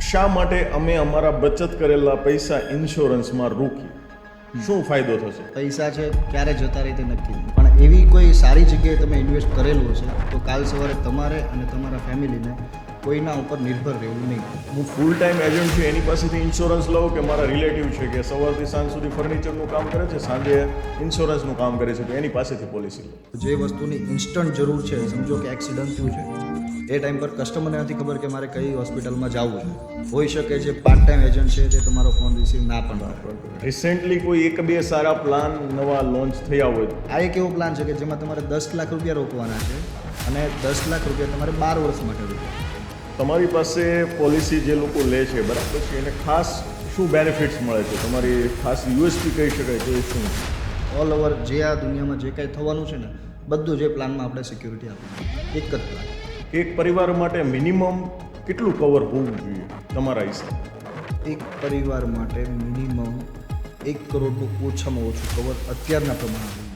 શા માટે અમે અમારા બચત કરેલા પૈસા ઇન્સ્યોરન્સમાં રોકીએ? શું ફાયદો થશે? પૈસા છે ક્યારે જતા રહે તે નક્કી નહીં, પણ એવી કોઈ સારી જગ્યાએ તમે ઇન્વેસ્ટ કરેલું હશે તો કાલ સવારે તમારે અને તમારા ફેમિલીને કોઈના ઉપર નિર્ભર રહેવું નહીં. હું ફૂલ ટાઈમ એજન્ટ છું, એની પાસેથી ઇન્સ્યોરન્સ લઉં કે મારા રિલેટિવ છે કે સવારથી સાંજ સુધી ફર્નિચરનું કામ કરે છે, સાંજે ઇન્સ્યોરન્સનું કામ કરે છે, તો એની પાસેથી પોલિસી લઉં? જે વસ્તુની ઇન્સ્ટન્ટ જરૂર છે, સમજો કે એક્સિડન્ટ થયું છે, એ ટાઈમ પર કસ્ટમરને નથી ખબર કે મારે કઈ હોસ્પિટલમાં જવું છે. હોઈ શકે જે પાર્ટ ટાઈમ એજન્ટ છે તે તમારો ફોન રિસીવ ના પણ કરે. રિસેન્ટલી કોઈ એક બે સારા પ્લાન નવા લોન્ચ થયા હોય તો? આ એક એવો પ્લાન છે કે જેમાં તમારે 10 લાખ રૂપિયા રોકવાના છે અને 10 લાખ રૂપિયા તમારે 12 વર્ષ માટે રોકવાના. તમારી પાસે પોલિસી જે લોકો લે છે, બરાબર છે, એને ખાસ શું બેનિફિટ્સ મળે છે? તમારી ખાસ યુએસપી કહી શકાય તો એ શું? ઓલ ઓવર જે આ દુનિયામાં જે કાંઈ થવાનું છે ને, બધું જે પ્લાનમાં આપણે સિક્યુરિટી આપીએ. એક જ પ્લાન. એક પરિવાર માટે મિનિમમ કેટલું કવર હોવું જોઈએ તમારા હિસાબે? એક પરિવાર માટે મિનિમમ 1 કરોડનું ઓછામાં ઓછું કવર અત્યારના પ્રમાણે